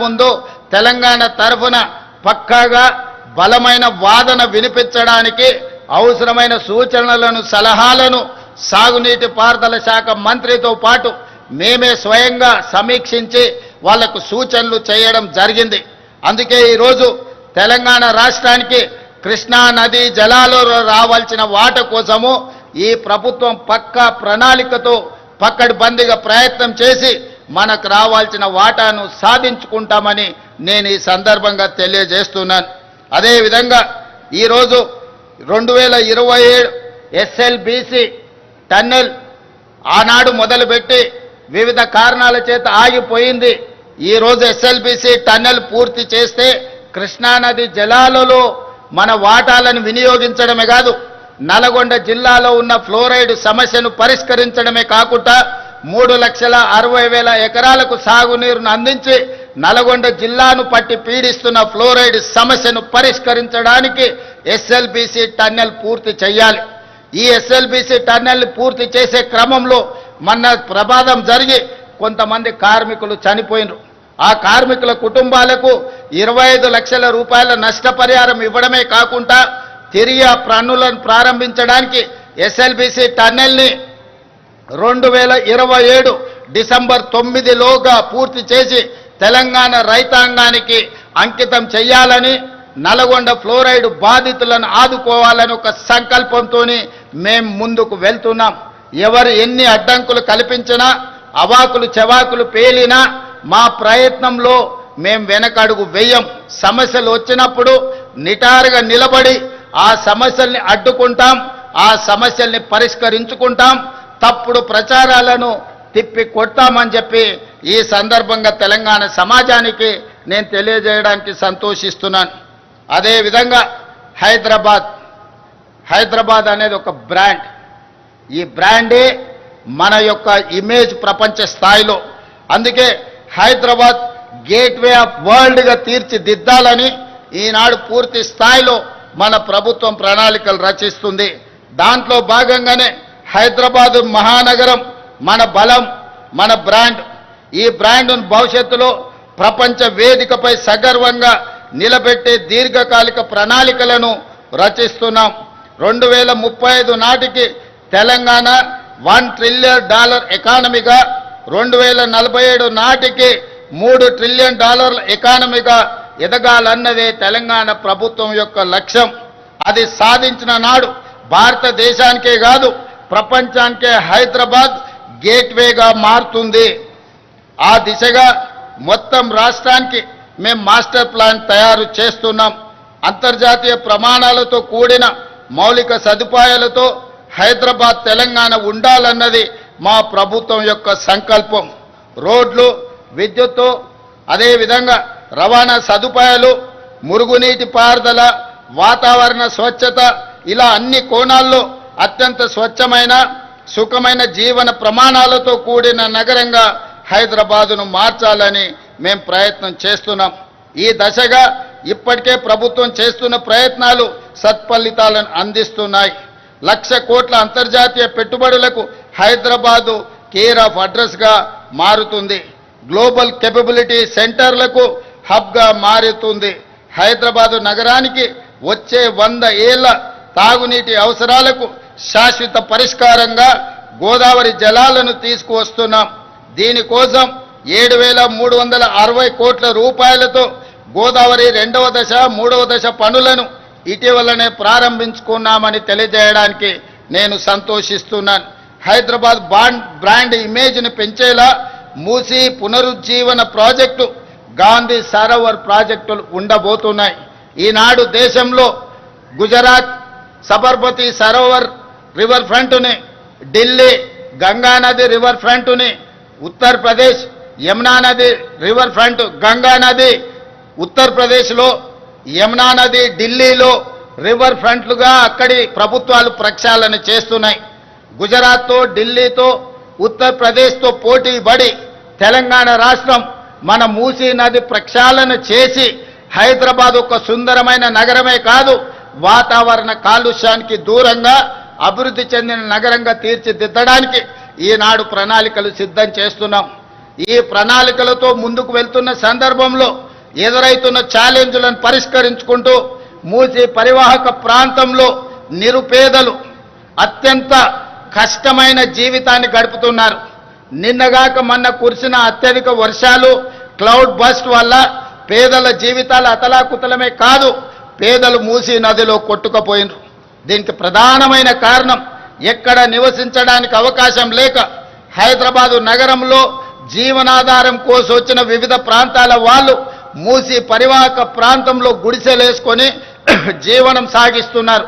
ముందు తెలంగాణ తరఫున పక్కాగా బలమైన వాదన వినిపించడానికి అవసరమైన సూచనలను సలహాలను సాగునీటి పారుదల శాఖ మంత్రితో పాటు మేమే స్వయంగా సమీక్షించి వాళ్లకు సూచనలు చేయడం జరిగింది. అందుకే ఈరోజు తెలంగాణ రాష్ట్రానికి కృష్ణా నది జలాలలో రావాల్సిన వాట కోసము ఈ ప్రభుత్వం పక్కా ప్రణాళికతో పక్కడబందీగా ప్రయత్నం చేసి మనకు రావాల్సిన వాటాను సాధించుకుంటామని నేను ఈ సందర్భంగా తెలియజేస్తున్నాను. అదేవిధంగా ఈరోజు 2027 ఎస్ఎల్బీసీ టన్నెల్ ఆనాడు మొదలుపెట్టి వివిధ కారణాల చేత ఆగిపోయింది. ఈరోజు ఎస్ఎల్బీసీ టన్నెల్ పూర్తి చేస్తే కృష్ణానది జలాలలో మన వాటాలను వినియోగించడమే కాదు, నల్గొండ జిల్లాలో ఉన్న ఫ్లోరైడ్ సమస్యను పరిష్కరించడమే కాకుండా 3,60,000 ఎకరాలకు సాగునీరును అందించి నల్గొండ జిల్లాను పట్టి పీడిస్తున్న ఫ్లోరైడ్ సమస్యను పరిష్కరించడానికి ఎస్ఎల్బీసీ టన్నెల్ పూర్తి చేయాలి. ఈ ఎస్ఎల్బీసీ టన్నెల్ పూర్తి చేసే క్రమంలో మొన్న ప్రమాదం జరిగి కొంతమంది కార్మికులు చనిపోయినారు. ఆ కార్మికుల కుటుంబాలకు 25 లక్షల రూపాయల నష్టపరిహారం ఇవ్వడమే కాకుండా తిరిగి ఆ పనులను ప్రారంభించడానికి ఎస్ఎల్బీసీ టన్నెల్ని 2027 డిసెంబర్ 9లోగా పూర్తి చేసి తెలంగాణ రైతాంగానికి అంకితం చేయాలని, నల్గొండ ఫ్లోరైడ్ బాధితులను ఆదుకోవాలని ఒక సంకల్పంతో మేము ముందుకు వెళ్తున్నాం. ఎవరు ఎన్ని అడ్డంకులు కల్పించినా, అవాకులు చెవాకులు పేలినా మా ప్రయత్నంలో మేము వెనకడుగు వేయం. సమస్యలు వచ్చినప్పుడు నిటారుగా నిలబడి ఆ సమస్యల్ని అడ్డుకుంటాం, ఆ సమస్యల్ని పరిష్కరించుకుంటాం, తప్పుడు ప్రచారాలను తిప్పి కొడతామని చెప్పి ఈ సందర్భంగా తెలంగాణ సమాజానికి నేను తెలియజేయడానికి సంతోషిస్తున్నాను. అదేవిధంగా హైదరాబాద్ అనేది ఒక బ్రాండ్. ఈ బ్రాండే మన యొక్క ఇమేజ్ ప్రపంచ స్థాయిలో. అందుకే హైదరాబాద్ గేట్వే ఆఫ్ వరల్డ్గా తీర్చిదిద్దాలని ఈనాడు పూర్తి స్థాయిలో మన ప్రభుత్వం ప్రణాళికలు రచిస్తుంది. దాంట్లో భాగంగానే హైదరాబాదు మహానగరం మన బలం, మన బ్రాండ్. ఈ బ్రాండ్ను భవిష్యత్తులో ప్రపంచ వేదికపై సగర్వంగా నిలబెట్టే దీర్ఘకాలిక ప్రణాళికలను రచిస్తున్నాం. 2035 నాటికి తెలంగాణ $1 ట్రిలియన్ ఎకానమీగా, 2047 నాటికి $3 ట్రిలియన్ ఎకానమీగా ఎదగాలన్నదే తెలంగాణ ప్రభుత్వం యొక్క లక్ష్యం. అది సాధించిన నాడు భారతదేశానికే కాదు ప్రపంచానికే హైదరాబాద్ గేట్వేగా మారుతుంది. ఆ దిశగా మొత్తం రాష్ట్రానికి మేము మాస్టర్ ప్లాన్ తయారు చేస్తున్నాం. అంతర్జాతీయ ప్రమాణాలతో కూడిన మౌలిక సదుపాయాలతో హైదరాబాద్ తెలంగాణ ఉండాలన్నది మా ప్రభుత్వం యొక్క సంకల్పం. రోడ్లు, విద్యుత్తు, అదేవిధంగా రవాణా సదుపాయాలు, మురుగునీటి పారుదల, వాతావరణ స్వచ్ఛత, ఇలా అన్ని కోణాల్లో అత్యంత స్వచ్ఛమైన సుఖమైన జీవన ప్రమాణాలతో కూడిన నగరంగా హైదరాబాదును మార్చాలని మేము ప్రయత్నం చేస్తున్నాం. ఈ దశగా ఇప్పటికే ప్రభుత్వం చేస్తున్న ప్రయత్నాలు సత్ఫలితాలను అందిస్తున్నాయి. 1,00,000 కోట్ల అంతర్జాతీయ పెట్టుబడులకు హైదరాబాదు కేర్ ఆఫ్ అడ్రస్గా మారుతుంది. గ్లోబల్ కేపబిలిటీ సెంటర్లకు హబ్గా మారుతుంది. హైదరాబాదు నగరానికి వచ్చే 100 ఏళ్ల తాగునీటి అవసరాలకు శాశ్వత పరిష్కారంగా గోదావరి జలాలను తీసుకువస్తున్నాం. దీనికోసం 7,360 కోట్ల రూపాయలతో గోదావరి 2వ దశ 3వ దశ పనులను ఇటీవలనే ప్రారంభించుకున్నామని తెలియజేయడానికి నేను సంతోషిస్తున్నాను. హైదరాబాద్ బ్రాండ్ ఇమేజ్ను పెంచేలా మూసీ పునరుజ్జీవన ప్రాజెక్టు, గాంధీ సరోవర్ ప్రాజెక్టులు ఉండబోతున్నాయి. ఈనాడు దేశంలో గుజరాత్ సబర్మతి సరోవర్ రివర్ ఫ్రంట్ని, ఢిల్లీ గంగానది రివర్ ఫ్రంట్ని, ఉత్తరప్రదేశ్ యమునా నది రివర్ ఫ్రంట్, గంగా నది ఉత్తరప్రదేశ్లో, యమునా నది ఢిల్లీలో రివర్ ఫ్రంట్లుగా అక్కడి ప్రభుత్వాలు ప్రక్షాళన చేస్తున్నాయి. గుజరాత్తో, ఢిల్లీతో, ఉత్తరప్రదేశ్తో పోటీ పడి తెలంగాణ రాష్ట్రం మన మూసీ నది ప్రక్షాళన చేసి హైదరాబాద్ ఒక సుందరమైన నగరమే కాదు, వాతావరణ కాలుష్యానికి దూరంగా అభివృద్ధి చెందిన నగరంగా తీర్చిదిద్దడానికి ఈనాడు ప్రణాళికలు సిద్ధం చేస్తున్నాం. ఈ ప్రణాళికలతో ముందుకు వెళ్తున్న సందర్భంలో ఎదురైతున్న ఛాలెంజ్లను పరిష్కరించుకుంటూ మూసీ పరివాహక ప్రాంతంలో నిరుపేదలు అత్యంత కష్టమైన జీవితాన్ని గడుపుతున్నారు. నిన్నగాక మొన్న కురిసిన అత్యధిక వర్షాలు, క్లౌడ్ బస్ట్ వల్ల పేదల జీవితాలు అతలాకుతలమే కాదు, పేదలు మూసీ నదిలో కొట్టుకుపోయినారు. దీనికి ప్రధానమైన కారణం ఎక్కడ నివసించడానికి అవకాశం లేక హైదరాబాదు నగరంలో జీవనాధారం కోసం వచ్చిన వివిధ ప్రాంతాల వాళ్ళు మూసీ పరివాహక ప్రాంతంలో గుడిసెలేసుకొని జీవనం సాగిస్తున్నారు.